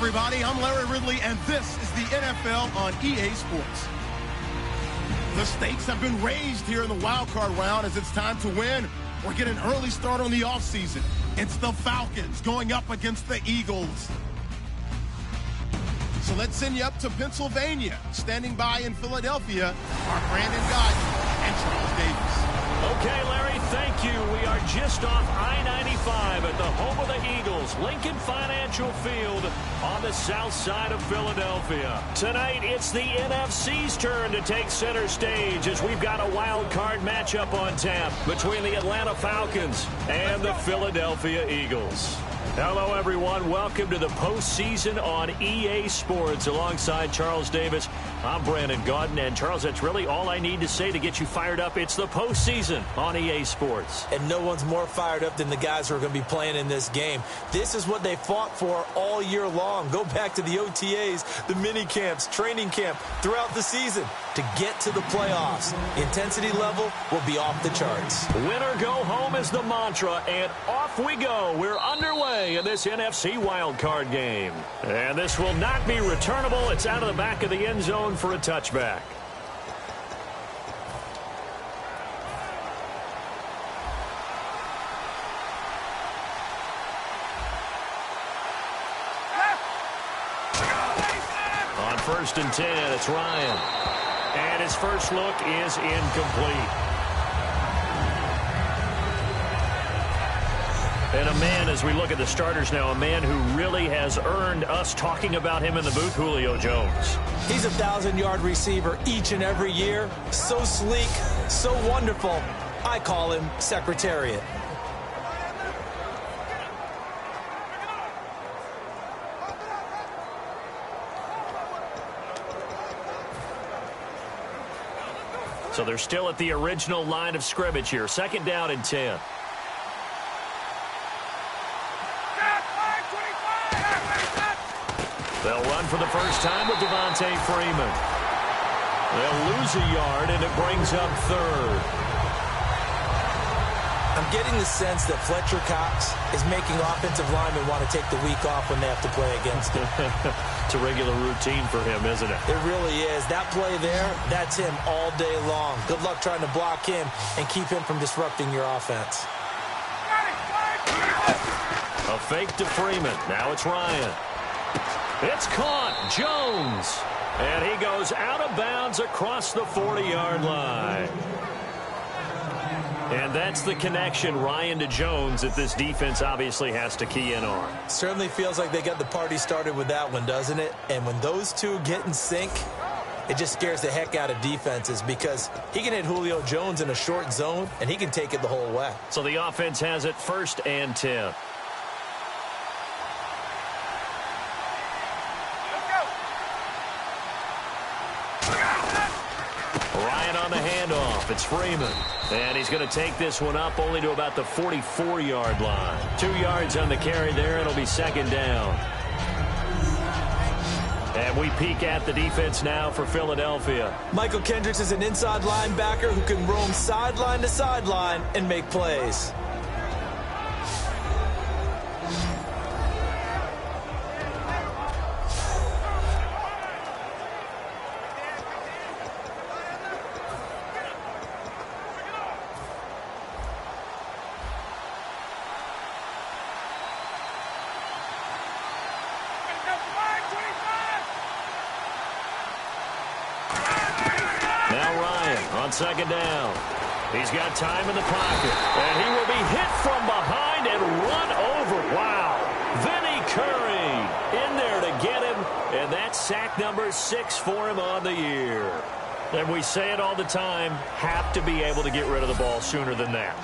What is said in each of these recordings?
everybody. I'm Larry Ridley, and this is the NFL on EA Sports. The stakes have been raised here in the wild card round as it's time to win or get an early start on the offseason. It's the Falcons going up against the Eagles. So let's send you up to Pennsylvania. Standing by in Philadelphia are Brandon Gaudin and Charles Davis. Okay, Larry, thank you. We are just off I-95 at the home of the Eagles, Lincoln Financial Field on the south side of Philadelphia. Tonight, it's the NFC's turn to take center stage as we've got a wild card matchup on tap between the Atlanta Falcons and the Philadelphia Eagles. Hello, everyone. Welcome to the postseason on EA Sports alongside Charles Davis. I'm Brandon Gaudin, and Charles, that's really all I need to say to get you fired up. It's the postseason on EA Sports. And no one's more fired up than the guys who are going to be playing in this game. This is what they fought for all year long. Go back to the OTAs, the mini camps, training camp throughout the season to get to the playoffs. The intensity level will be off the charts. Win or go home is the mantra, and off we go. We're underway in this NFC wildcard game. And this will not be returnable. It's out of the back of the end zone for a touchback. On 1st and 10, it's Ryan. And his first look is incomplete. And a man, as we look at the starters now, a man who really has earned us talking about him in the booth, Julio Jones. He's a 1,000-yard receiver each and every year. So sleek, so wonderful. I call him Secretariat. So they're still at the original line of scrimmage here. 2nd down and 10. They'll run for the first time with Devontae Freeman. They'll lose a yard, and it brings up 3rd. I'm getting the sense that Fletcher Cox is making offensive linemen want to take the week off when they have to play against him. It's a regular routine for him, isn't it? It really is. That play there, that's him all day long. Good luck trying to block him and keep him from disrupting your offense. A fake to Freeman. Now it's Ryan. It's caught. Jones. And he goes out of bounds across the 40-yard line. And that's the connection, Ryan to Jones, that this defense obviously has to key in on. Certainly feels like they got the party started with that one, doesn't it? And when those two get in sync, it just scares the heck out of defenses because he can hit Julio Jones in a short zone, and he can take it the whole way. So the offense has it 1st and 10. Ryan on the handoff. It's Freeman. And he's going to take this one up only to about the 44-yard line. 2 yards on the carry there. It'll be 2nd down. And we peek at the defense now for Philadelphia. Michael Kendricks is an inside linebacker who can roam sideline to sideline and make plays. On 2nd down. He's got time in the pocket. And he will be hit from behind and run over. Wow. Vinny Curry in there to get him. And that's sack number 6 for him on the year. And we say it all the time, have to be able to get rid of the ball sooner than that.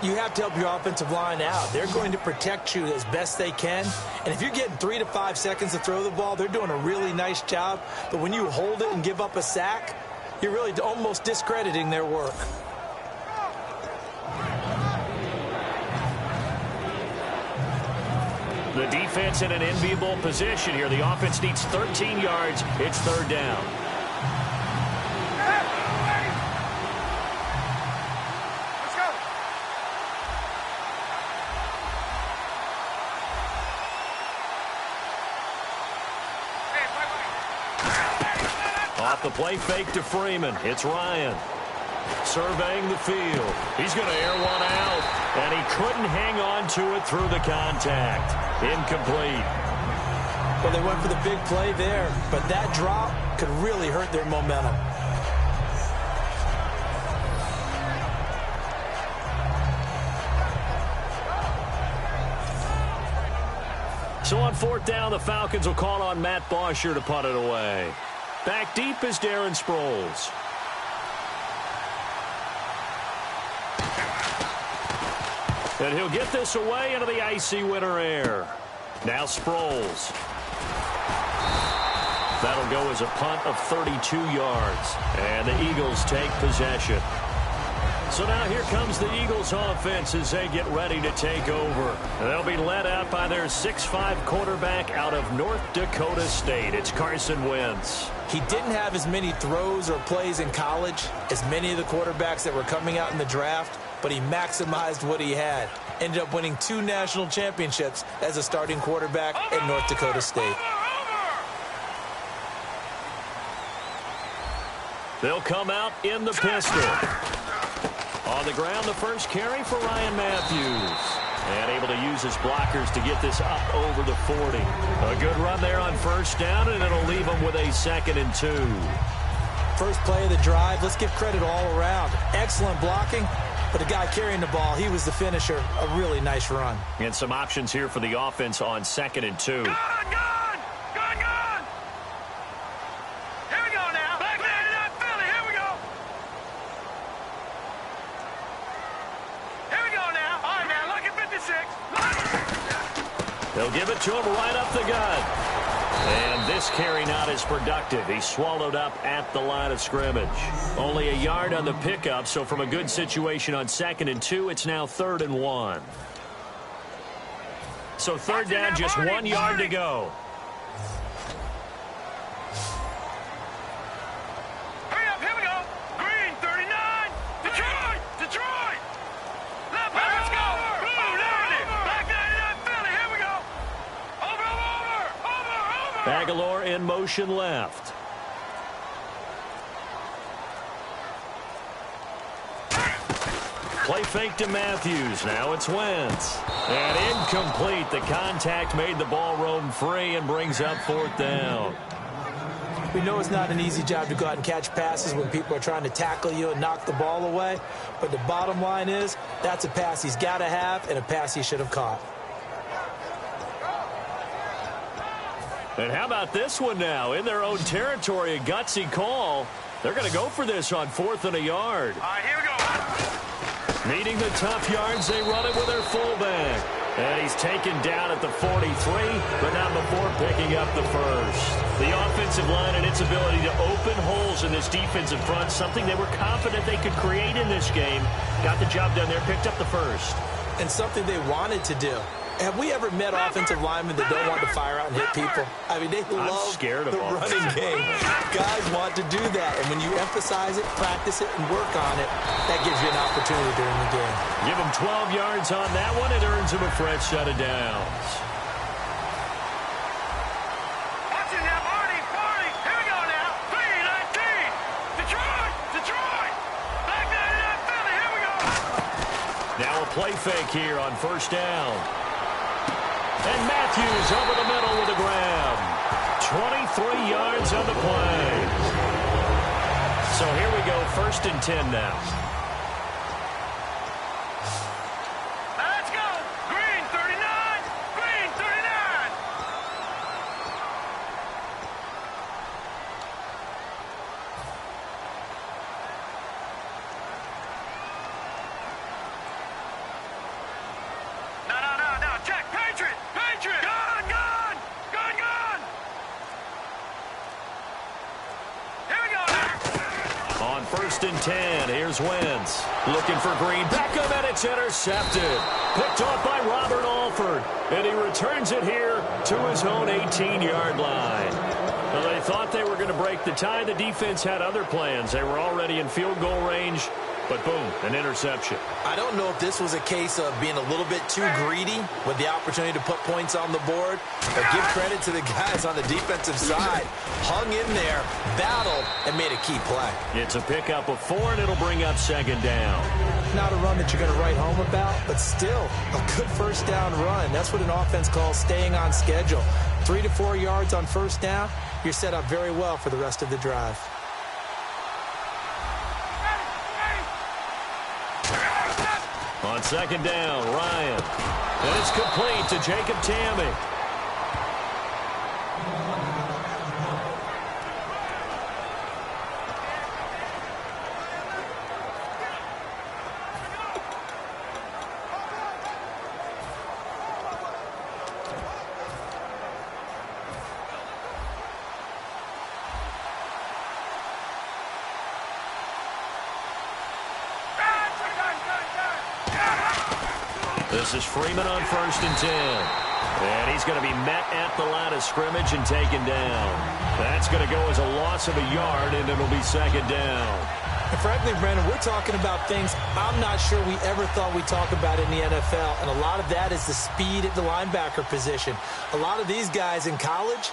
You have to help your offensive line out. They're going to protect you as best they can. And if you're getting 3 to 5 seconds to throw the ball, they're doing a really nice job. But when you hold it and give up a sack, you're really almost discrediting their work. The defense in an enviable position here. The offense needs 13 yards. It's 3rd down. Off the play fake to Freeman. It's Ryan. Surveying the field. He's going to air one out. And he couldn't hang on to it through the contact. Incomplete. Well, they went for the big play there, but that drop could really hurt their momentum. So on fourth down, the Falcons will call on Matt Bosher to punt it away. Back deep is Darren Sproles. And he'll get this away into the icy winter air. Now Sproles. That'll go as a punt of 32 yards. And the Eagles take possession. So now here comes the Eagles offense as they get ready to take over. They'll be led out by their 6'5" quarterback out of North Dakota State. It's Carson Wentz. He didn't have as many throws or plays in college as many of the quarterbacks that were coming out in the draft, but he maximized what he had. Ended up winning 2 national championships as a starting quarterback at North Dakota State. They'll come out in the pistol. On the ground, the first carry for Ryan Matthews. And able to use his blockers to get this up over the 40. A good run there on first down, and it'll leave him with a 2nd and 2. First play of the drive, let's give credit all around. Excellent blocking, but the guy carrying the ball, he was the finisher. A really nice run. And some options here for the offense on 2nd and 2. They'll give it to him right up the gut. And this carry not as productive. He's swallowed up at the line of scrimmage. Only a yard on the pickup, so from a good situation on 2nd and 2, it's now 3rd and 1. So third down, just 1 yard to go. Aguilar in motion left. Play fake to Matthews. Now it's Wentz. And incomplete. The contact made the ball roam free and brings up 4th down. We know it's not an easy job to go out and catch passes when people are trying to tackle you and knock the ball away. But the bottom line is that's a pass he's got to have and a pass he should have caught. And how about this one now? In their own territory, a gutsy call. They're going to go for this on 4th and a yard. All right, here we go. Needing the tough yards, they run it with their fullback. And he's taken down at the 43, but not before picking up the first. The offensive line and its ability to open holes in this defensive front, something they were confident they could create in this game. Got the job done there, picked up the first. And something they wanted to do. Have we ever met offensive linemen that don't want to fire out and hit people? I mean, they love the running game. Guys want to do that, and when you emphasize it, practice it, and work on it, that gives you an opportunity during the game. Give him 12 yards on that one. It earns him a fresh set of downs. Watching now, Marty. Here we go now. 3-19. Detroit. Back 99 Philly. Here we go. Now a play fake here on first down. And Matthews over the middle with a grab. 23 yards on the play. So here we go, 1st and 10 now. Let's go. Green 39. Green 39. No. Check. Patriot. Gun. Here we go now. On 1st and 10, here's Wentz. Looking for Green. Back up, and it's intercepted. Picked off by Robert Alford. And he returns it here to his own 18-yard line. Well, they thought they were going to break the tie. The defense had other plans. They were already in field goal range. But boom, an interception. I don't know if this was a case of being a little bit too greedy with the opportunity to put points on the board, but give credit to the guys on the defensive side. Hung in there, battled, and made a key play. It's a pickup of 4, and it'll bring up second down. Not a run that you're going to write home about, but still a good first down run. That's what an offense calls staying on schedule. 3 to 4 yards on first down, you're set up very well for the rest of the drive. On second down, Ryan. And it's complete to Jacob Tamme. This is Freeman on 1st and 10. And he's going to be met at the line of scrimmage and taken down. That's going to go as a loss of a yard, and it'll be second down. And frankly, Brandon, we're talking about things I'm not sure we ever thought we'd talk about in the NFL. And a lot of that is the speed at the linebacker position. A lot of these guys in college,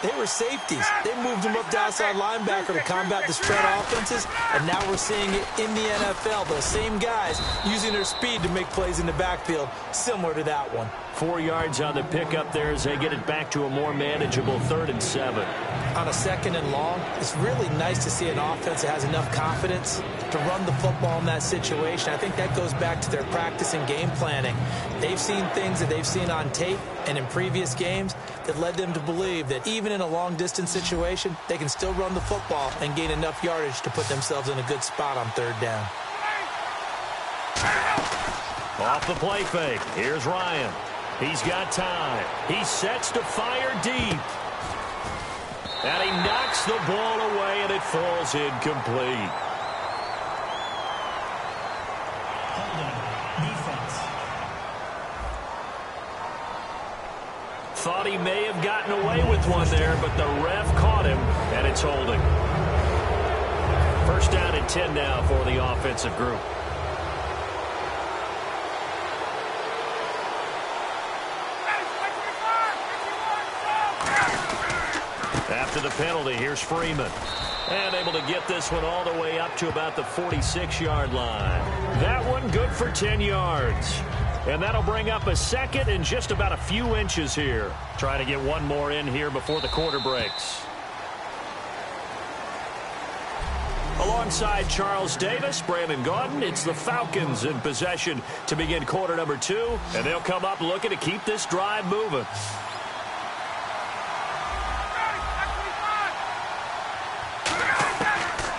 they were safeties. They moved them up to outside linebacker to combat the spread offenses, and now we're seeing it in the NFL. Those same guys using their speed to make plays in the backfield, similar to that one. 4 yards on the pickup there as they get it back to a more manageable 3rd and 7. On a 2nd and long, it's really nice to see an offense that has enough confidence to run the football in that situation. I think that goes back to their practice and game planning. They've seen things that they've seen on tape and in previous games that led them to believe that even in a long-distance situation, they can still run the football and gain enough yardage to put themselves in a good spot on 3rd down. Off the play fake. Here's Ryan. He's got time. He sets to fire deep. And he knocks the ball away, and it falls incomplete. Thought he may have gotten away with one there, but the ref caught him, and it's holding. 1st down and 10 now for the offensive group. After the penalty, here's Freeman. And able to get this one all the way up to about the 46-yard line. That one good for 10 yards. And that'll bring up a 2nd and just about a few inches here. Trying to get one more in here before the quarter breaks. Alongside Charles Davis, Brandon Gaudin, it's the Falcons in possession to begin quarter number 2. And they'll come up looking to keep this drive moving.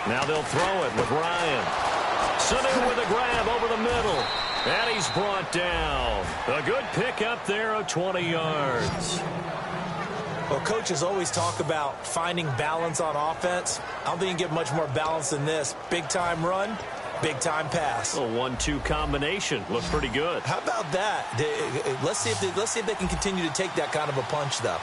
Now they'll throw it with Ryan. Sanu with a grab over the middle. And he's brought down. A good pickup there of 20 yards. Well, coaches always talk about finding balance on offense. I don't think you can get much more balance than this. Big-time run, big-time pass. A 1-2 combination. Looks pretty good. How about that? Let's see if they can continue to take that kind of a punch, though.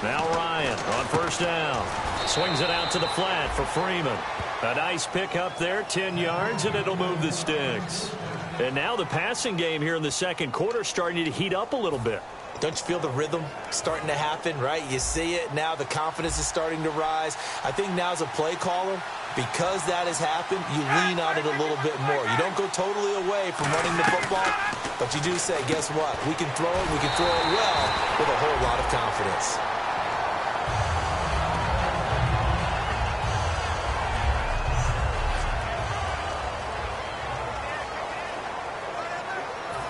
Now Ryan on 1st down. Swings it out to the flat for Freeman. A nice pickup there, 10 yards, and it'll move the sticks. And now the passing game here in the 2nd quarter starting to heat up a little bit. Don't you feel the rhythm starting to happen, right? You see it now. The confidence is starting to rise. I think now as a play caller, because that has happened, you lean on it a little bit more. You don't go totally away from running the football, but you do say, guess what? We can throw it. We can throw it well with a whole lot of confidence.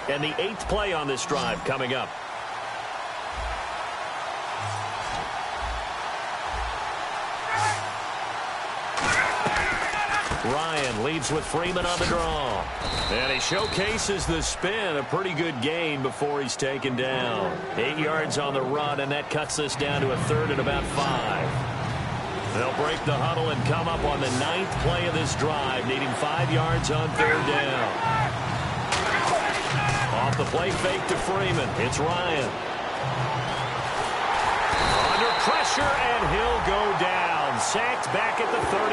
And the 8th play on this drive coming up. Ryan leads with Freeman on the draw. And he showcases the spin. A pretty good gain before he's taken down. 8 yards on the run, and that cuts this down to a 3rd and about 5. They'll break the huddle and come up on the 9th play of this drive, needing 5 yards on 3rd down. Off the play fake to Freeman. It's Ryan. Under pressure, and he'll go down. and sacked back at the 31.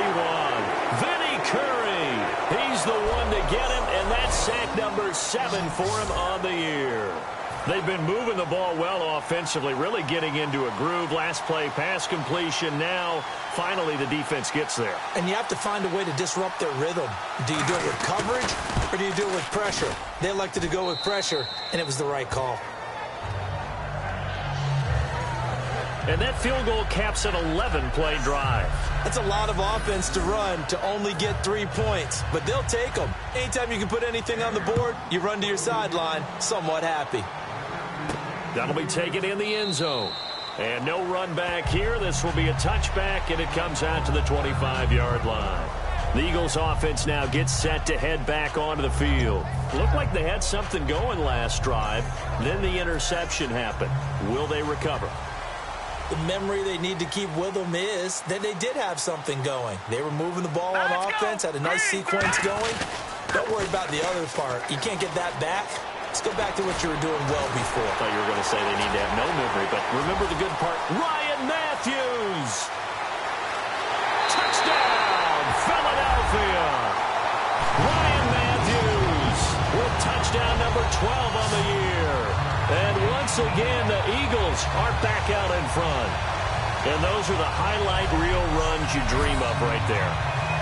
Vinny Curry, he's the one to get him, and that's sack number 7 for him on the year. They've been moving the ball well offensively, really getting into a groove. Last play, pass completion. Now, finally, the defense gets there. And you have to find a way to disrupt their rhythm. Do you do it with coverage, or do you do it with pressure? They elected to go with pressure, and it was the right call. And that field goal caps an 11-play drive. That's a lot of offense to run to only get 3 points, but they'll take them. Anytime you can put anything on the board, you run to your sideline somewhat happy. That'll be taken in the end zone. And no run back here. This will be a touchback, and it comes out to the 25-yard line. The Eagles offense now gets set to head back onto the field. Looked like they had something going last drive. Then the interception happened. Will they recover? The memory they need to keep with them is that they did have something going. They were moving the ball on offense, had a nice sequence going. Don't worry about the other part. You can't get that back. Let's go back to what you were doing well before. I thought you were going to say they need to have no memory, but remember the good part. Ryan Matthews! Touchdown, Philadelphia! Ryan Matthews with touchdown number 12 on the year. And once again, the Eagles are back out in front. And those are the highlight reel runs you dream of right there.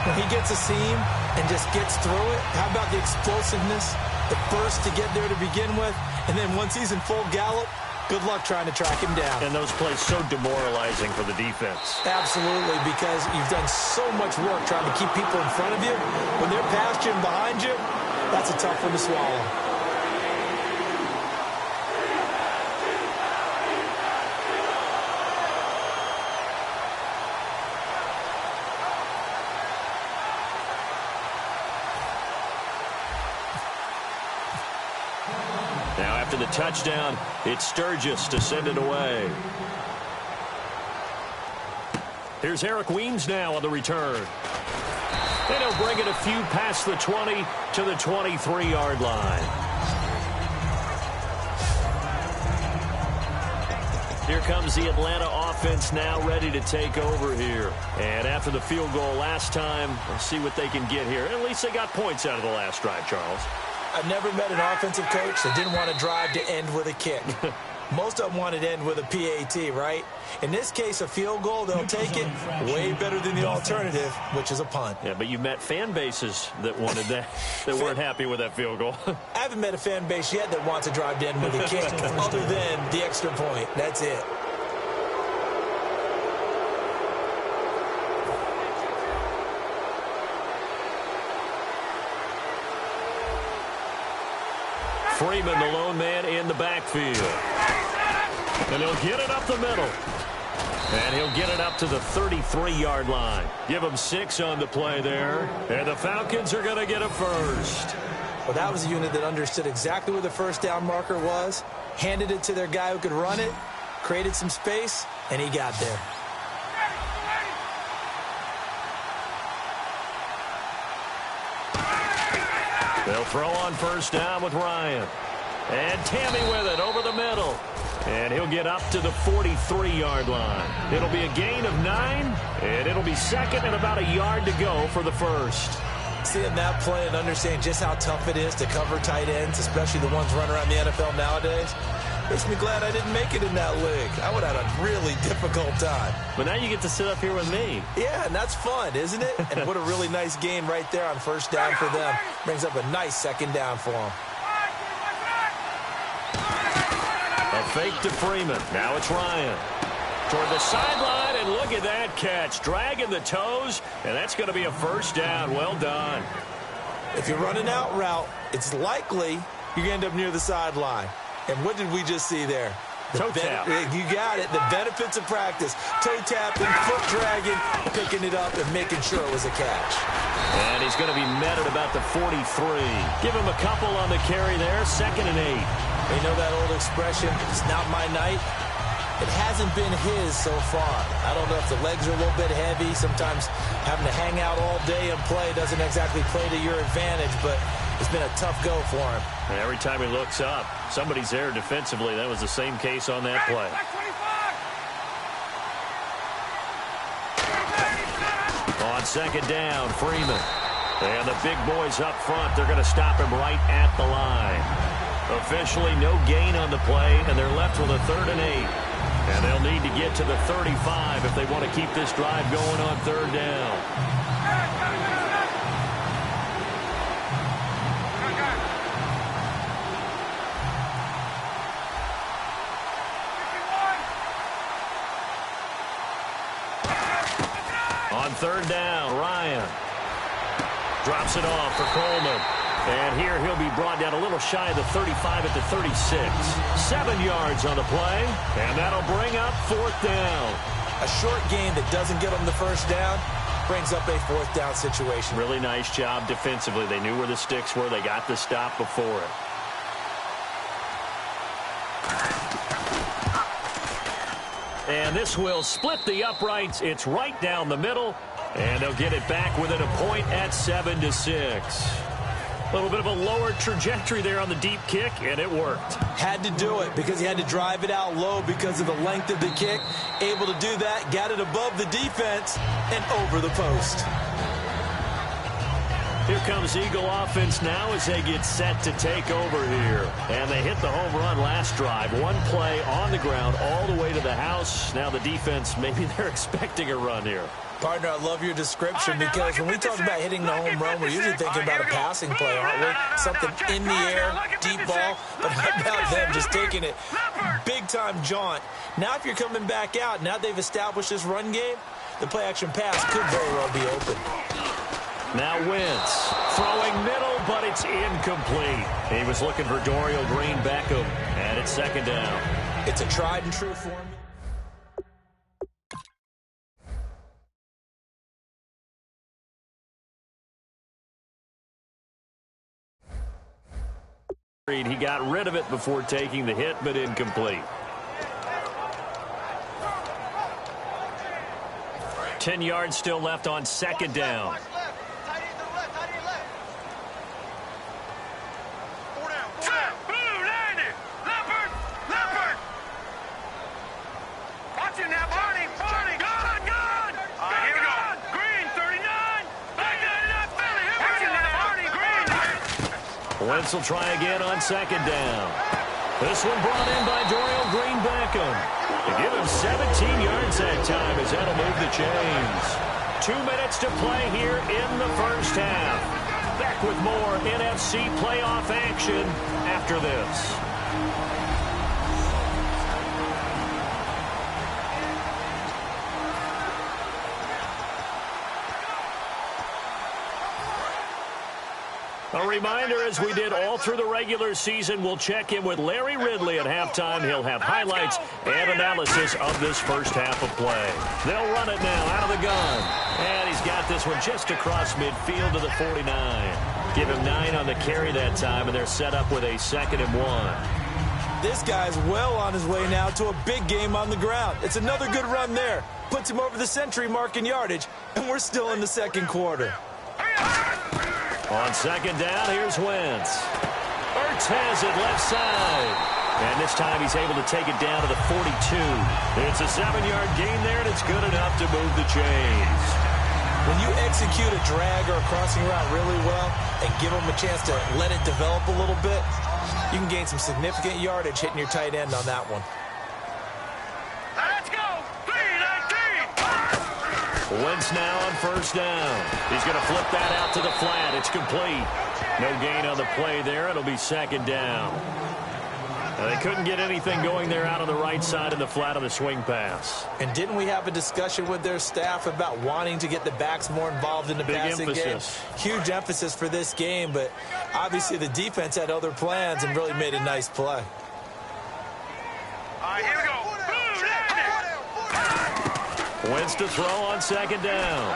When he gets a seam and just gets through it, how about the explosiveness? The first to get there to begin with, and then once he's in full gallop, good luck trying to track him down. And those plays so demoralizing for the defense. Absolutely, because you've done so much work trying to keep people in front of you. When they're past you and behind you, that's a tough one to swallow. Now after the touchdown, it's Sturgis to send it away. Here's Eric Weems now on the return. And he'll bring it a few past the 20 to the 23-yard line. Here comes the Atlanta offense now ready to take over here. And after the field goal last time, let's see what they can get here. At least they got points out of the last drive, Charles. I've never met an offensive coach that didn't want to drive to end with a kick. Most of them wanted to end with a PAT, right? In this case, a field goal, they'll take it way better than the alternative, which is a punt. Yeah, but you've met fan bases that wanted that, that weren't happy with that field goal. I haven't met a fan base yet that wants to drive to end with a kick other than the extra point. That's it. Freeman, the lone man in the backfield. And he'll get it up the middle. And he'll get it up to the 33-yard line. Give him 6 on the play there. And the Falcons are going to get a first. Well, that was a unit that understood exactly where the first down marker was, handed it to their guy who could run it, created some space, and he got there. They'll throw on first down with Ryan. And Tammy with it over the middle. And he'll get up to the 43-yard line. It'll be a gain of 9, and it'll be second and about a yard to go for the first. Seeing that play and understanding just how tough it is to cover tight ends, especially the ones running around the NFL nowadays, makes me glad I didn't make it in that league. I would have had a really difficult time. But now you get to sit up here with me. Yeah, and that's fun, isn't it? And what a really nice game right there on first down for them. Brings up a nice second down for them. A fake to Freeman. Now it's Ryan. Toward the sideline, and look at that catch. Dragging the toes, and that's going to be a first down. Well done. If you're running out route, it's likely you're going to end up near the sideline. And what did we just see there? Toe tap. You got it. The benefits of practice. Toe tapping, foot dragging, picking it up, and making sure it was a catch. And he's going to be met at about the 43. Give him a couple on the carry there. 2nd and 8. You know that old expression, it's not my night? It hasn't been his so far. I don't know if the legs are a little bit heavy. Sometimes having to hang out all day and play doesn't exactly play to your advantage, but it's been a tough go for him. And every time he looks up, somebody's there defensively. That was the same case on that play. On second down, Freeman. And the big boys up front, they're going to stop him right at the line. Officially no gain on the play, and they're left with a 3rd and 8. And they'll need to get to the 35 if they want to keep this drive going on 3rd down. On 3rd down, Ryan drops it off for Coleman. And here he'll be brought down a little shy of the 35 at the 36. 7 yards on the play, and that'll bring up 4th down. A short gain that doesn't get them the 1st down brings up a 4th down situation. Really nice job defensively. They knew where the sticks were. They got the stop before it. And this will split the uprights. It's right down the middle. And they'll get it back within a point at 7-6. A little bit of a lower trajectory there on the deep kick, and it worked. Had to do it because he had to drive it out low because of the length of the kick. Able to do that, got it above the defense, and over the post. Here comes Eagle offense now as they get set to take over here. And they hit the home run last drive. 1 play on the ground all the way to the house. Now the defense, maybe they're expecting a run here. Partner, I love your description because when we talk about hitting the home run, we're usually thinking about a passing play, aren't we? Something in the air, deep ball. But how about them just taking it big-time jaunt? Now if you're coming back out, now they've established this run game, the play-action pass could very well be open. Now Wentz throwing middle, but it's incomplete. He was looking for Dorial Green-Beckham, and it's 2nd down. It's a tried-and-true formula. He got rid of it before taking the hit, but incomplete. 10 yards still left on 2nd down. Wentz will try again on 2nd down. This one brought in by Dorial Green-Beckham. To give him 17 yards that time as that'll move the chains. 2 minutes to play here in the 1st half. Back with more NFC playoff action after this. A reminder, as we did all through the regular season, we'll check in with Larry Ridley at halftime. He'll have highlights and analysis of this 1st half of play. They'll run it now out of the gun. And he's got this one just across midfield to the 49. Give him 9 on the carry that time, and they're set up with a 2nd and 1. This guy's well on his way now to a big game on the ground. It's another good run there. Puts him over the century mark in yardage, and we're still in the 2nd quarter. On 2nd down, here's Wentz. Ertz has it left side. And this time he's able to take it down to the 42. It's a 7-yard gain there, and it's good enough to move the chains. When you execute a drag or a crossing route really well and give them a chance to let it develop a little bit, you can gain some significant yardage hitting your tight end on that one. Let's go! 3-19! Wentz now on 1st down. He's going to flip that out to the flat. It's complete. No gain on the play there. It'll be 2nd down. They couldn't get anything going there out on the right side of the flat of the swing pass. And didn't we have a discussion with their staff about wanting to get the backs more involved in the passing game? Huge emphasis for this game, but obviously the defense had other plans and really made a nice play. All right, here we go. Wentz to throw on 2nd down.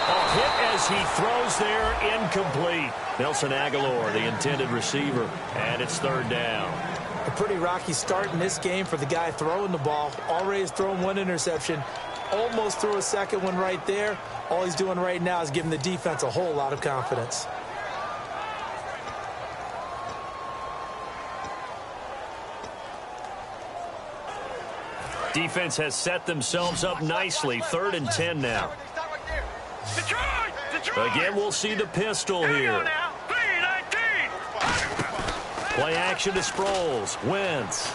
A hit as he throws there, incomplete. Nelson Aguilar, the intended receiver, and it's 3rd down. A pretty rocky start in this game for the guy throwing the ball. Already has thrown 1 interception. Almost threw a 2nd one right there. All he's doing right now is giving the defense a whole lot of confidence. Defense has set themselves up nicely. 3rd and 10 now. Detroit! Detroit! Again, we'll see the pistol Here we go here. now. 3-19. Play action to Sproles. Wentz.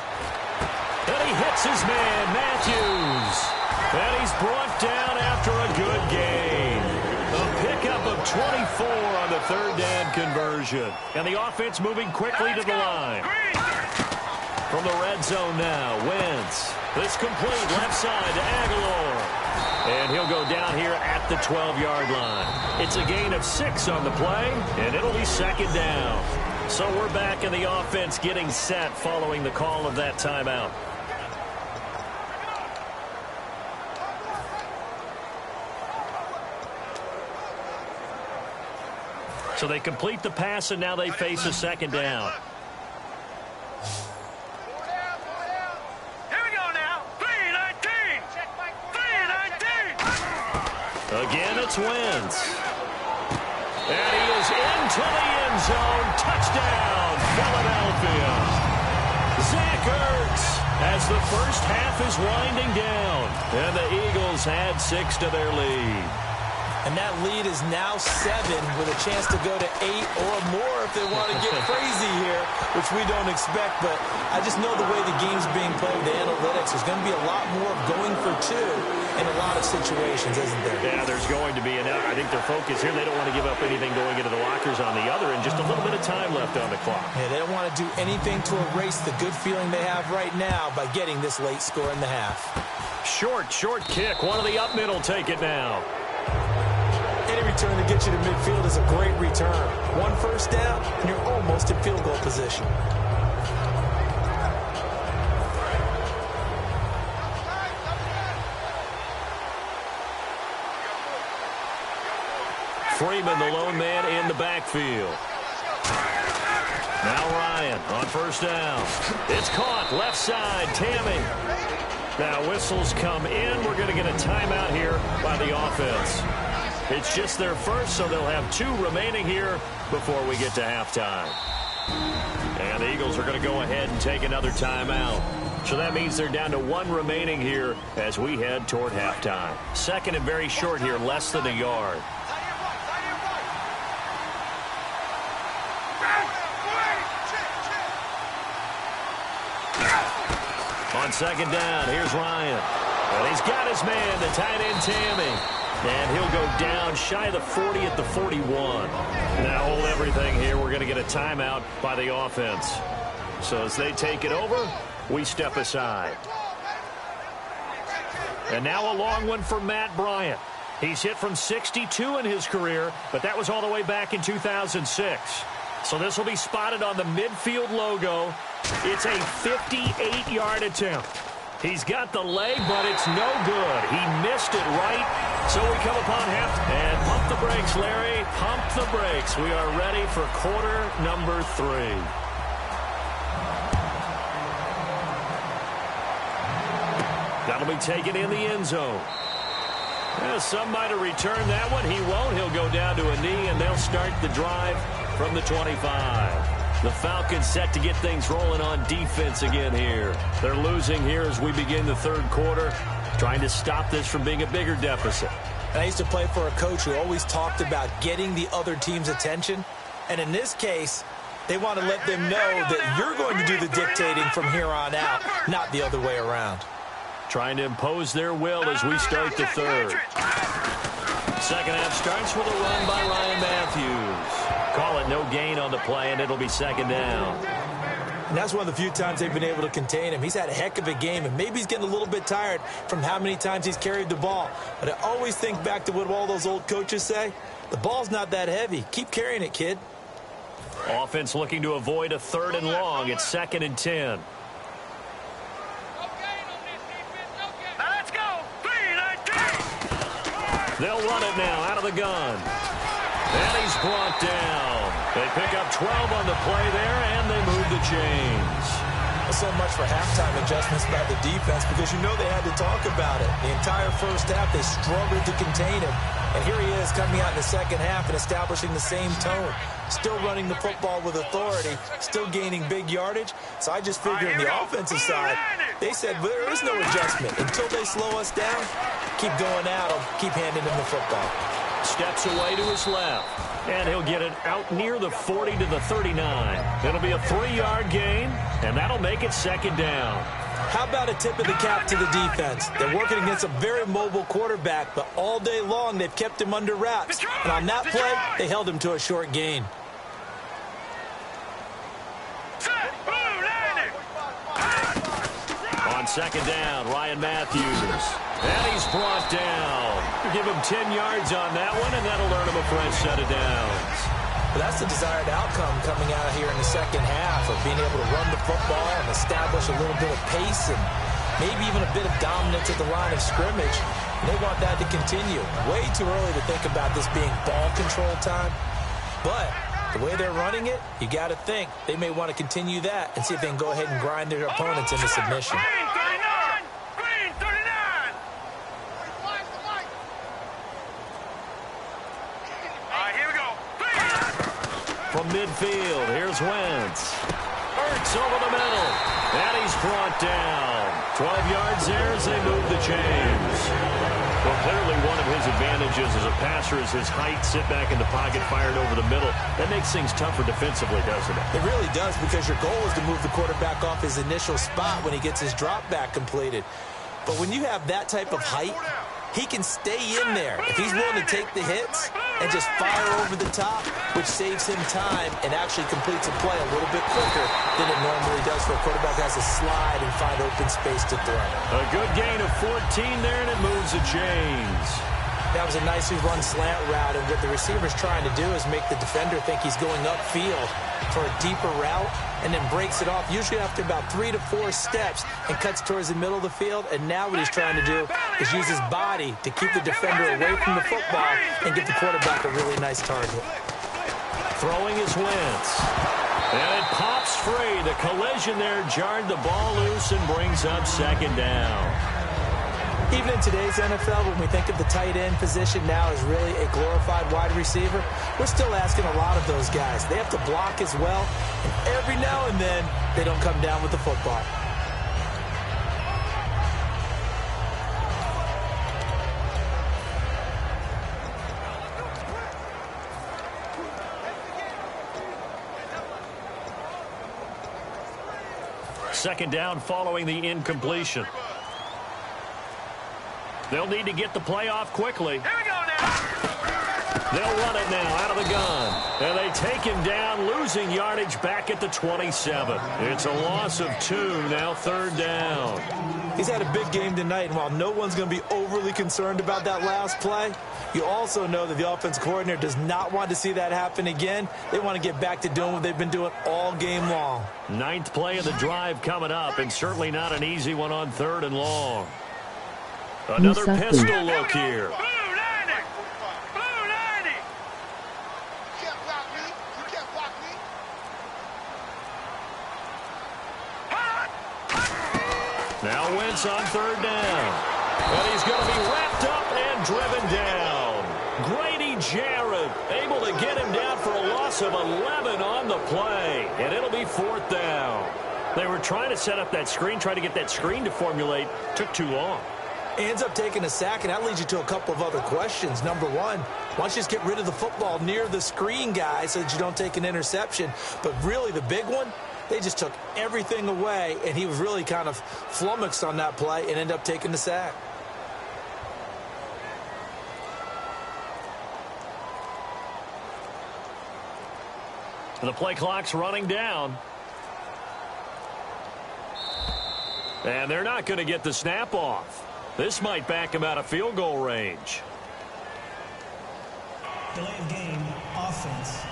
And he hits his man, Matthews. And he's brought down after a good gain. A pickup of 24 on the third down conversion. And the offense moving quickly to the line. From the red zone now, Wentz. This complete left side to Aguilar. And he'll go down here at the 12-yard line. It's a gain of 6 on the play, and it'll be second down. So we're back in the offense getting set following the call of that timeout. So they complete the pass, and now they face a second down. Here we go now. 3-19. 3-19. Again, it's Wentz. And he is into the end zone. Touchdown, Philadelphia. Zach Ertz as the first half is winding down. And the Eagles add 6 to their lead. And that lead is now 7 with a chance to go to 8 or more if they want to get crazy here, which we don't expect. But I just know the way the game's being played, the analytics, there's going to be a lot more going for 2 in a lot of situations, isn't there? Yeah, there's going to be. And I think their focus here, they don't want to give up anything going into the lockers on the other, and just a little bit of time left on the clock. Yeah, they don't want to do anything to erase the good feeling they have right now by getting this late score in the half. Short kick. One of the up middle take it now. Any return to get you to midfield is a great return. 1 first down, and you're almost in field goal position. Freeman, the lone man in the backfield. Now Ryan on first down. It's caught left side. Tammy. Now whistles come in. We're going to get a timeout here by the offense. It's just their first, so they'll have 2 remaining here before we get to halftime. And the Eagles are going to go ahead and take another timeout. So that means they're down to 1 remaining here as we head toward halftime. Second and very short here, less than a yard. On second down, here's Ryan. And he's got his man, the tight end Tammy. And he'll go down shy of the 40 at the 41. Now hold everything here. We're going to get a timeout by the offense. So as they take it over, we step aside. And now a long one for Matt Bryant. He's hit from 62 in his career, but that was all the way back in 2006. So this will be spotted on the midfield logo. It's a 58-yard attempt. He's got the leg, but it's no good. He missed it right. So we come upon half. And pump the brakes, Larry. Pump the brakes. We are ready for quarter number 3. That'll be taken in the end zone. Well, some might have returned that one. He won't. He'll go down to a knee, and they'll start the drive from the 25. The Falcons set to get things rolling on defense again here. They're losing here as we begin the third quarter, trying to stop this from being a bigger deficit. I used to play for a coach who always talked about getting the other team's attention. And in this case, they want to let them know that you're going to do the dictating from here on out, not the other way around. Trying to impose their will as we start the third. Second half starts with a run by Ryan Matthews. Call it no gain on the play, and it'll be second down. And that's one of the few times they've been able to contain him. He's had a heck of a game, and maybe he's getting a little bit tired from how many times he's carried the ball. But I always think back to what all those old coaches say. The ball's not that heavy. Keep carrying it, kid. Offense looking to avoid a 3rd and long. It's 2nd and 10. Now let's go. 3-19. They'll run it now out of the gun. And he's brought down. They pick up 12 on the play there, and they move the chains. So much for halftime adjustments by the defense, because you know they had to talk about it. The entire first half, they struggled to contain him. And here he is coming out in the second half and establishing the same tone. Still running the football with authority, still gaining big yardage. So I just figure on the offensive side, they said, well, there is no adjustment. Until they slow us down, keep going out, I'll keep handing them the football. Steps away to his left. And he'll get it out near the 40 to the 39. It'll be a 3-yard gain, and that'll make it second down. How about a tip of the cap to the defense? They're working against a very mobile quarterback, but all day long they've kept him under wraps. And on that play, they held him to a short gain. On second down, Ryan Matthews. And he's brought down. Give him 10 yards on that one, and that'll earn him a fresh set of downs. But that's the desired outcome coming out here in the second half of being able to run the football and establish a little bit of pace and maybe even a bit of dominance at the line of scrimmage. And they want that to continue. Way too early to think about this being ball control time. But the way they're running it, you got to think they may want to continue that and see if they can go ahead and grind their opponents into submission. From midfield, here's Wentz. Ertz over the middle. And he's brought down. 12 yards there as they move the chains. Well, clearly one of his advantages as a passer is his height, sit back in the pocket, fired over the middle. That makes things tougher defensively, doesn't it? It really does, because your goal is to move the quarterback off his initial spot when he gets his drop back completed. But when you have that type of height, he can stay in there if he's willing to take the hits and just fire over the top, which saves him time and actually completes a play a little bit quicker than it normally does for a quarterback who has to slide and find open space to throw. A good gain of 14 there, and it moves the chains. That was a nicely run slant route, and what the receiver's trying to do is make the defender think he's going upfield for a deeper route, and then breaks it off, usually after about 3 to 4 steps, and cuts towards the middle of the field. And now what he's trying to do is use his body to keep the defender away from the football and give the quarterback a really nice target. Throwing is Wentz. And it pops free. The collision there jarred the ball loose and brings up second down. Even in today's NFL, when we think of the tight end position now as really a glorified wide receiver, we're still asking a lot of those guys. They have to block as well, and every now and then, they don't come down with the football. Second down following the incompletion. They'll need to get the play off quickly. Here we go now. They'll run it now out of the gun. And they take him down, losing yardage back at the 27. It's a loss of 2, now third down. He's had a big game tonight, and while no one's going to be overly concerned about that last play, you also know that the offense coordinator does not want to see that happen again. They want to get back to doing what they've been doing all game long. 9th play of the drive coming up, and certainly not an easy one on 3rd and long. Another pistol look here. Blue 90. Blue 90. You can't block me. You can't block me. Now Wentz on 3rd down. And he's going to be wrapped up and driven down. Grady Jarrett able to get him down for a loss of 11 on the play. And it'll be 4th down. They were trying to set up that screen, trying to get that screen to formulate. Took too long. Ends up taking a sack, and that leads you to a couple of other questions. Number one, why don't you just get rid of the football near the screen guy so that you don't take an interception? But really the big one, they just took everything away, and he was really kind of flummoxed on that play and ended up taking the sack. And the play clock's running down. And they're not going to get the snap off. This might back him out of field goal range. Delay of game, offense.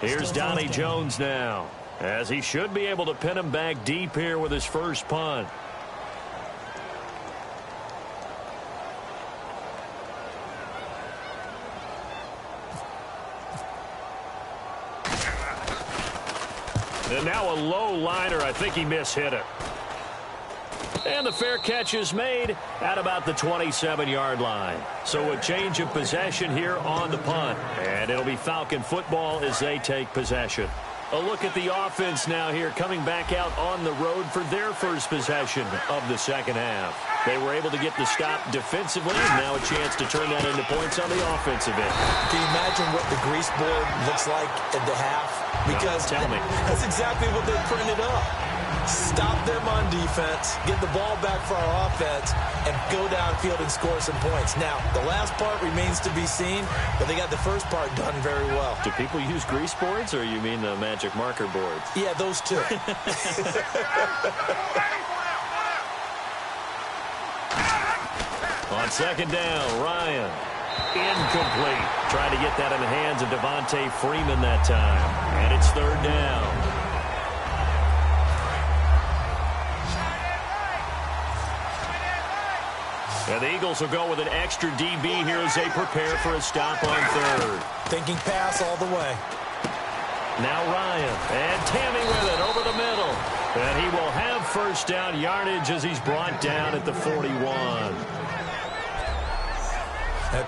Here's Donnie Jones now, as he should be able to pin him back deep here with his first punt. And now a low liner. I think he mishit it. And the fair catch is made at about the 27-yard line. So a change of possession here on the punt. And it'll be Falcon football as they take possession. A look at the offense now here, coming back out on the road for their first possession of the second half. They were able to get the stop defensively, and now a chance to turn that into points on the offensive end. Can you imagine what the grease board looks like at the half? Because tell me. That's exactly what they printed up. Stop them on defense, get the ball back for our offense, and go downfield and score some points. Now, the last part remains to be seen, but they got the first part done very well. Do people use grease boards, or you mean the magic marker boards? Yeah, those two. On second down, Ryan. Incomplete. Trying to get that in the hands of Devontae Freeman that time. And it's third down. And the Eagles will go with an extra DB here as they prepare for a stop on third. Thinking pass all the way. Now Ryan, and Tammy with it over the middle. And he will have first down yardage as he's brought down at the 41.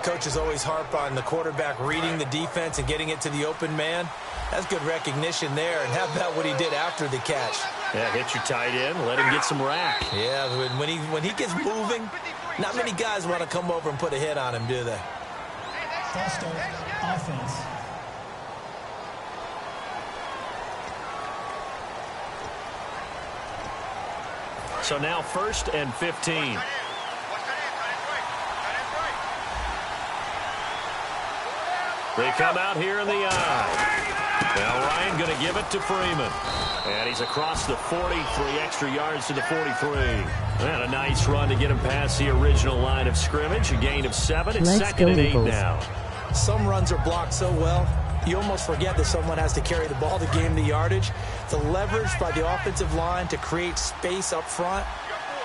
Coaches always harp on the quarterback reading the defense and getting it to the open man. That's good recognition there. And how about what he did after the catch? Yeah, hit your tight end, let him get some rack. Yeah, when he gets moving, not many guys want to come over and put a hit on him, do they? False start, offense. So now 1st and 15. They come out here in the eye. Now Ryan going to give it to Freeman. And he's across the 40, 3 extra yards to the 43. And a nice run to get him past the original line of scrimmage. A gain of 7. It's second and 8 now. Some runs are blocked so well, you almost forget that someone has to carry the ball to gain the yardage. The leverage by the offensive line to create space up front,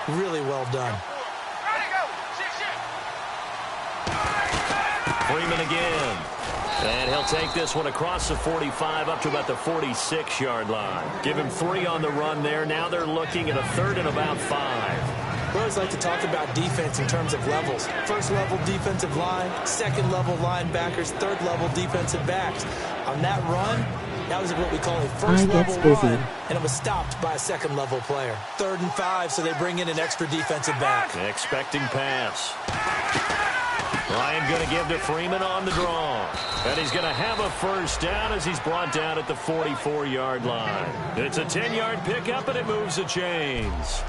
really well done. Freeman again. And he'll take this one across the 45 up to about the 46-yard line. Give him 3 on the run there. Now they're looking at a 3rd and about 5. We always like to talk about defense in terms of levels. First level defensive line, second level linebackers, third level defensive backs. On that run, that was what we call a first level run, and it was stopped by a second level player. 3rd and 5, so they bring in an extra defensive back. Expecting pass. Ryan going to give to Freeman on the draw. And he's going to have a first down as he's brought down at the 44-yard line. It's a 10-yard pickup, and it moves the chains.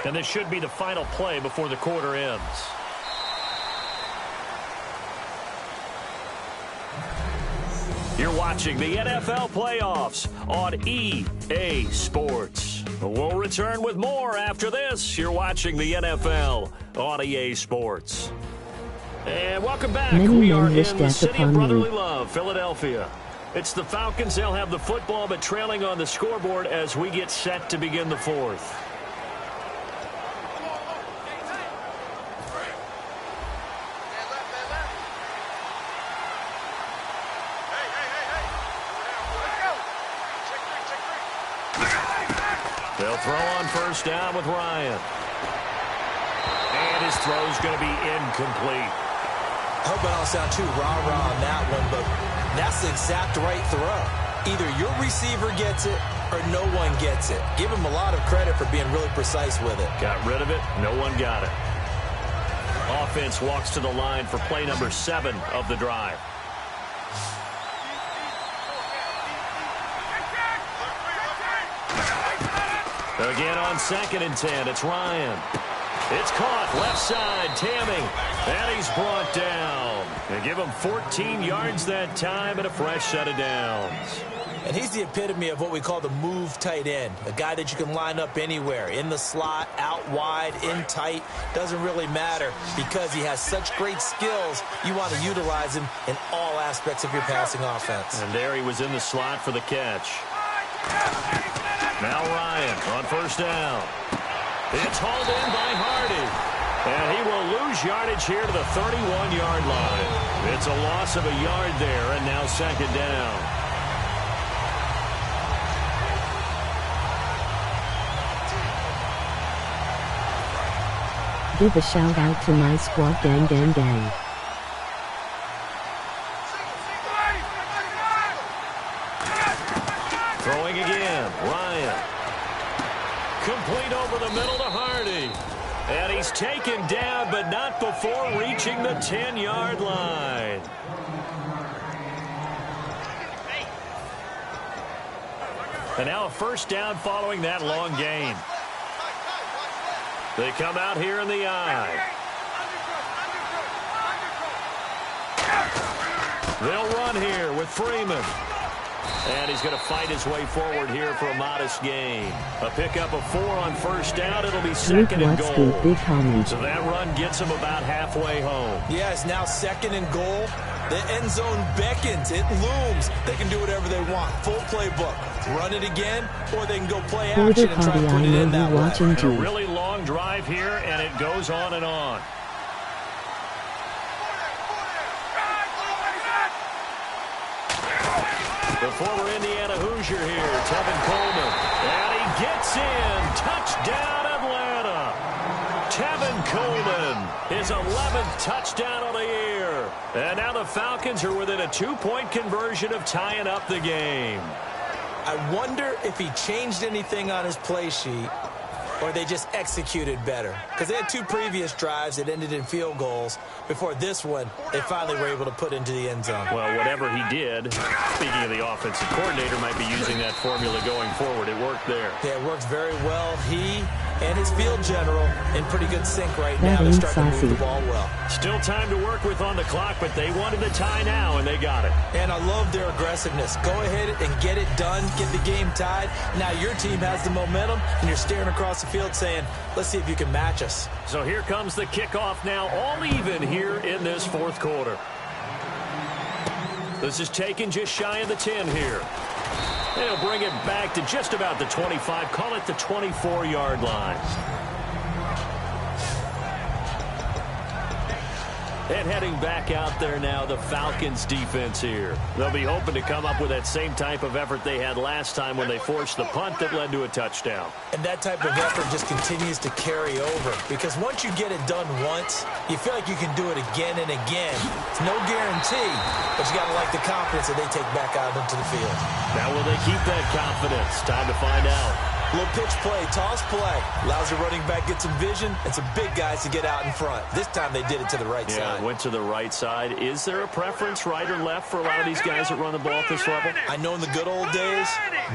And this should be the final play before the quarter ends. You're watching the NFL playoffs on EA Sports. We'll return with more after this. You're watching the NFL on EA Sports. And welcome back. We are in the city of brotherly love, Philadelphia. It's the Falcons. They'll have the football, but trailing on the scoreboard as we get set to begin the 4th. They'll throw on first down with Ryan. And his throw's going to be incomplete. I hope I don't sound too rah-rah on that one, but that's the exact right throw. Either your receiver gets it or no one gets it. Give him a lot of credit for being really precise with it. Got rid of it. No one got it. Offense walks to the line for play number 7 of the drive. Again on 2nd and 10, it's Ryan. It's caught, left side, Tammy. And he's brought down. They give him 14 yards that time and a fresh set of downs. And he's the epitome of what we call the move tight end. A guy that you can line up anywhere, in the slot, out wide, in tight. Doesn't really matter because he has such great skills. You want to utilize him in all aspects of your passing offense. And there he was in the slot for the catch. Now Ryan on first down. It's hauled in by Hardy. And he will lose yardage here to the 31-yard line. It's a loss of a yard there, and now second down. Give a shout out to my squad, gang, gang, gang. Throwing again, Ryan. Complete over the middle to Hardy. And he's taken down, but not before reaching the 10-yard line. And now a first down following that long gain. They come out here in the I. They'll run here with Freeman. And he's going to fight his way forward here for a modest gain. A pickup of 4 on first down. It'll be second and goal. Good, big homie. So that run gets him about halfway home. Yeah, it's now second and goal. The end zone beckons. It looms. They can do whatever they want. Full playbook. Run it again, or they can go play action and try to put it in that way. And a really long drive here, and it goes on and on. The former Indiana Hoosier here, Tevin Coleman. And he gets in. Touchdown, Atlanta. Tevin Coleman, his 11th touchdown of the year. And now the Falcons are within a 2-point conversion of tying up the game. I wonder if he changed anything on his play sheet or they just executed better. Because they had 2 previous drives that ended in field goals. Before this one, they finally were able to put into the end zone. Well, whatever he did, speaking of the offensive coordinator, might be using that formula going forward. It worked there. Yeah, it works very well. He and his field general in pretty good sync right now. They're starting to move the ball well. Still time to work with on the clock, but they wanted the tie now, and they got it. And I love their aggressiveness. Go ahead and get it done. Get the game tied. Now your team has the momentum, and you're staring across the field saying, let's see if you can match us. So here comes the kickoff now, all even here in this fourth quarter. This is taken just shy of the 10 here. They'll bring it back to just about the 25. Call it the 24-yard line. And heading back out there now, the Falcons defense here. They'll be hoping to come up with that same type of effort they had last time when they forced the punt that led to a touchdown. And that type of effort just continues to carry over. Because once you get it done once, you feel like you can do it again and again. It's no guarantee, but you got to like the confidence that they take back out into the field. Now will they keep that confidence? Time to find out. Little pitch play, toss play. Allows the running back get some vision and some big guys to get out in front. This time they did it to the right side. Went to the right side. Is there a preference, right or left, for a lot of these guys that run the ball at this level? I know in the good old days,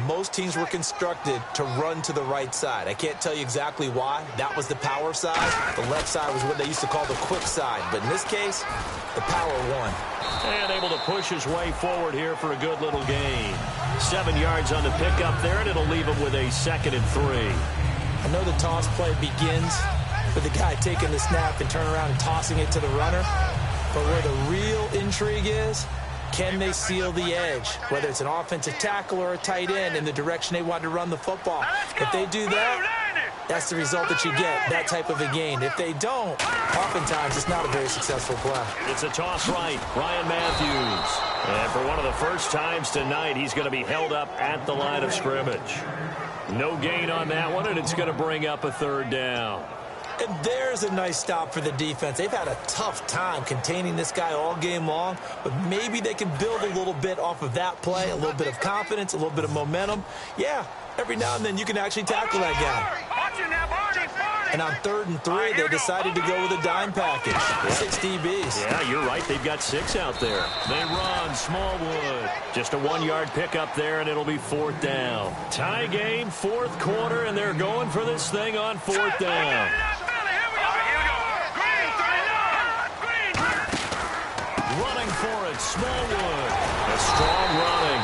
most teams were constructed to run to the right side. I can't tell you exactly why. That was the power side. The left side was what they used to call the quick side. But in this case, the power won. And able to push his way forward here for a good little gain. 7 yards on the pickup there, and it'll leave him with a 2nd and 3. I know the toss play begins with the guy taking the snap and turning around and tossing it to the runner. But where the real intrigue is, can they seal the edge? Whether it's an offensive tackle or a tight end in the direction they want to run the football. If they do that, that's the result that you get, that type of a gain. If they don't, oftentimes it's not a very successful play. It's a toss right, Ryan Matthews. And for one of the first times tonight, he's going to be held up at the line of scrimmage. No gain on that one, and it's going to bring up a 3rd down. And there's a nice stop for the defense. They've had a tough time containing this guy all game long, but maybe they can build a little bit off of that play, a little bit of confidence, a little bit of momentum. Yeah, every now and then you can actually tackle that guy. And on 3rd and 3, they decided to go with a dime package. 6 DBs. Yeah, you're right. They've got 6 out there. They run Smallwood. Just a 1-yard pickup there, and it'll be 4th down. Tie game, 4th quarter, and they're going for this thing on 4th down. Running for it, Smallwood. A strong running.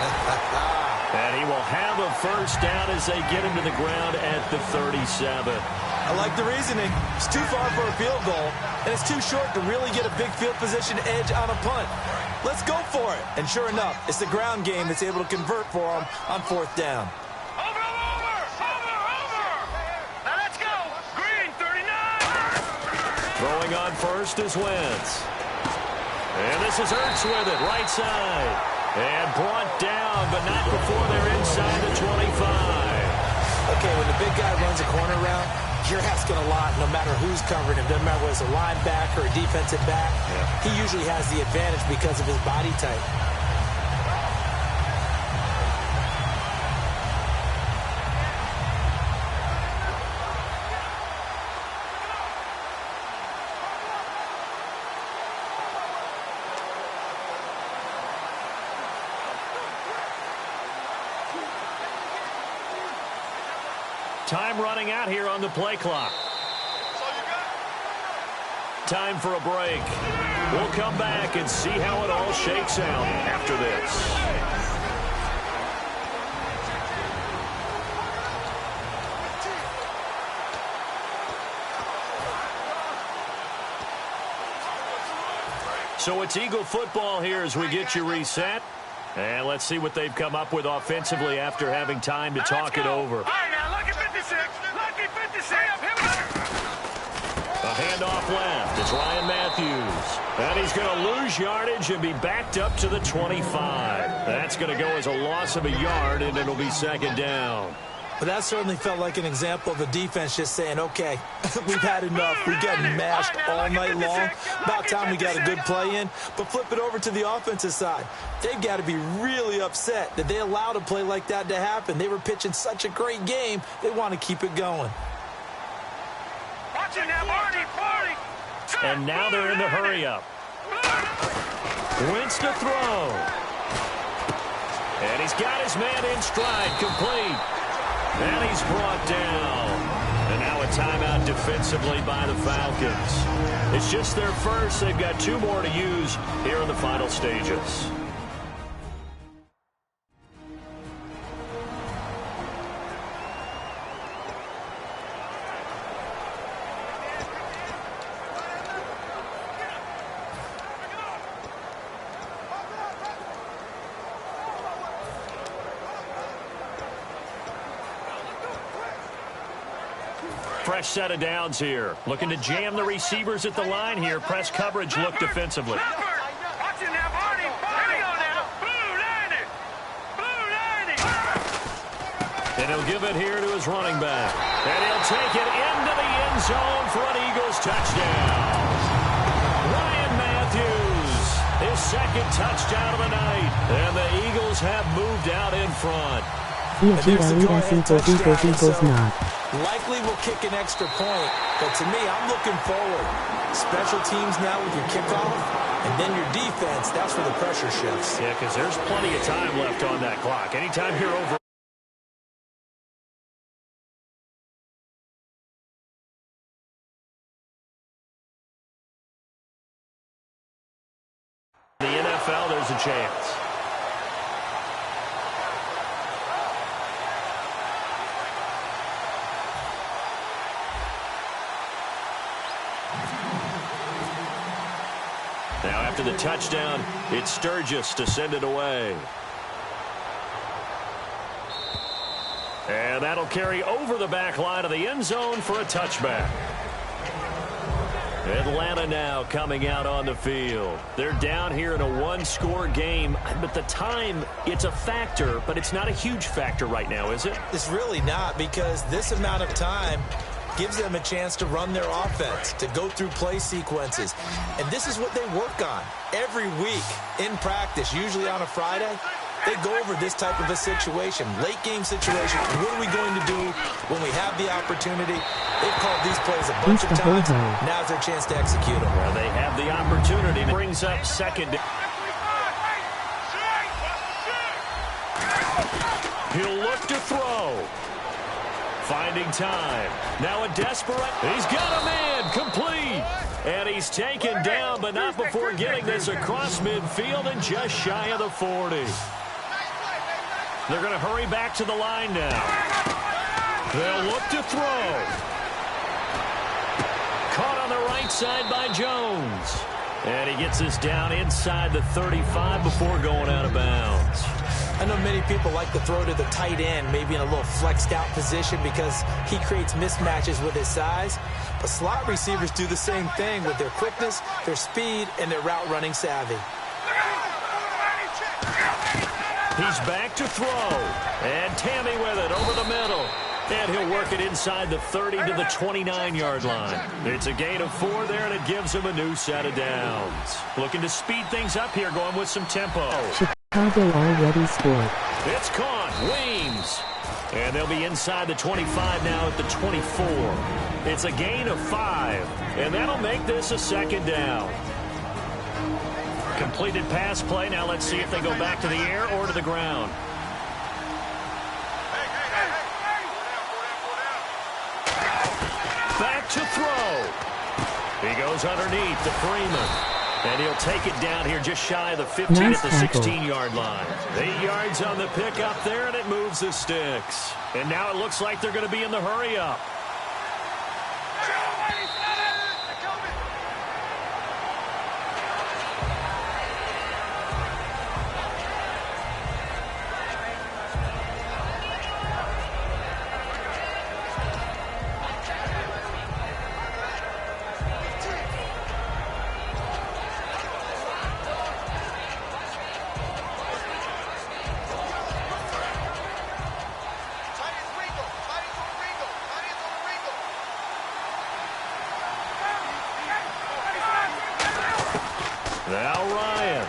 And he will have a first down as they get him to the ground at the 37. I like the reasoning. It's too far for a field goal, and it's too short to really get a big field position edge on a punt. Let's go for it. And sure enough, it's the ground game that's able to convert for them on 4th down. Now let's go. Green, 39. Throwing on first is Wentz. And this is Ertz with it, right side. And brought down, but not before they're inside the 25. Okay, when the big guy runs a corner route, you're asking a lot no matter who's covering him. Doesn't matter whether it's a linebacker or a defensive back. Yeah. He usually has the advantage because of his body type. Time running out here on the play clock. Time for a break. We'll come back and see how it all shakes out after this. So it's Eagle football here as we get you reset. And let's see what they've come up with offensively after having time to talk it over. All right, now, lucky 56. Lucky 56. A handoff left. It's Ryan Matthews. And he's going to lose yardage and be backed up to the 25. That's going to go as a loss of a yard, and it'll be second down. But that certainly felt like an example of the defense just saying, okay, we've had enough. We've gotten mashed all night long. About time we got a good play in. But flip it over to the offensive side. They've got to be really upset that they allowed a play like that to happen. They were pitching such a great game. They want to keep it going. And now they're in the hurry-up. Wentz to throw. And he's got his man in stride, complete. And he's brought down. And now a timeout defensively by the Falcons. It's just their first. They've got 2 more to use here in the final stages. Fresh set of downs here. Looking to jam the receivers at the line here. Press coverage look defensively. And he'll give it here to his running back. And he'll take it into the end zone for an Eagles touchdown. Ryan Matthews, his second touchdown of the night. And the Eagles have moved out in front. Likely will kick an extra point, but to me, I'm looking forward. Special teams now with your kickoff, and then your defense, that's where the pressure shifts. Yeah, because there's plenty of time left on that clock. Anytime you're over the NFL, there's a chance. Now after the touchdown, it's Sturgis to send it away. And that'll carry over the back line of the end zone for a touchback. Atlanta now coming out on the field. They're down here in a 1-score game, but the time, it's a factor, but it's not a huge factor right now, is it? It's really not, because this amount of time gives them a chance to run their offense, to go through play sequences. And this is what they work on every week in practice, usually on a Friday. They go over this type of a situation, late game situation. What are we going to do when we have the opportunity? They've called these plays a bunch of times. Now's their chance to execute them. Well, they have the opportunity. Brings up second. He'll look to throw. Finding time. Now a desperate. He's got a man. Complete. And he's taken down, but not before getting this across midfield and just shy of the 40. They're going to hurry back to the line now. They'll look to throw. Caught on the right side by Jones. And he gets this down inside the 35 before going out of bounds. I know many people like to throw to the tight end, maybe in a little flexed out position because he creates mismatches with his size. But slot receivers do the same thing with their quickness, their speed, and their route running savvy. He's back to throw. And Tammy with it over the middle. And he'll work it inside the 30 to the 29-yard line. It's a gain of 4 there, and it gives him a new set of downs. Looking to speed things up here, going with some tempo. Chicago already scored. It's caught. Weems. And they'll be inside the 25 now at the 24. It's a gain of 5. And that'll make this a second down. Completed pass play. Now let's see if they go back to the air or to the ground. Back to throw. He goes underneath to Freeman. And he'll take it down here just shy of the 15 nice at the 16-yard line. 8 yards on the pickup there, and it moves the sticks. And now it looks like they're going to be in the hurry-up. Now Ryan.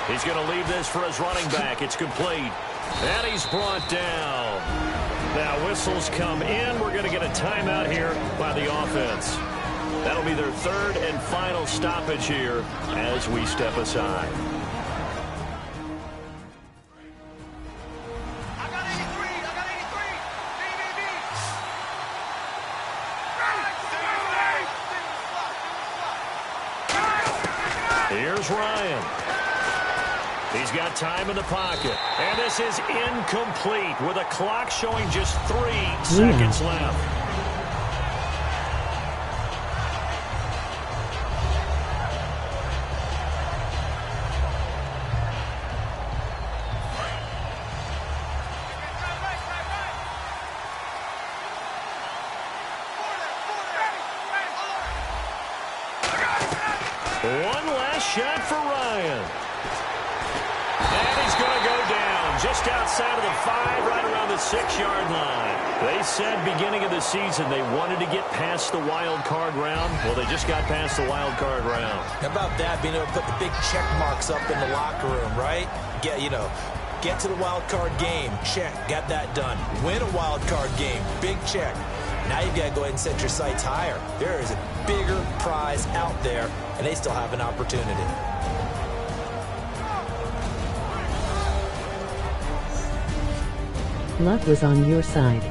He's going to leave this for his running back. It's complete. And he's brought down. Now whistles come in. We're going to get a timeout here by the offense. That'll be their third and final stoppage here as we step aside. Here's Ryan. He's got time in the pocket. And this is incomplete with a clock showing just 3 seconds left. One last shot for Ryan. And he's going to go down just outside of the 5, right around the 6-yard line. They said beginning of the season they wanted to get past the wild card round. Well, they just got past the wild card round. How about that, being able to put the big check marks up in the locker room, right? Get to the wild card game. Check. Got that done. Win a wild card game. Big check. Now you've got to go ahead and set your sights higher. There is a bigger prize out there, and they still have an opportunity. Luck was on your side.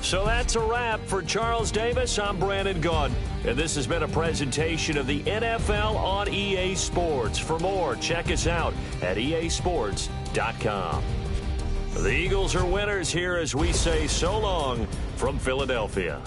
So that's a wrap for Charles Davis. I'm Brandon Gaudin, and this has been a presentation of the NFL on EA Sports. For more, check us out at easports.com. The Eagles are winners here as we say so long from Philadelphia.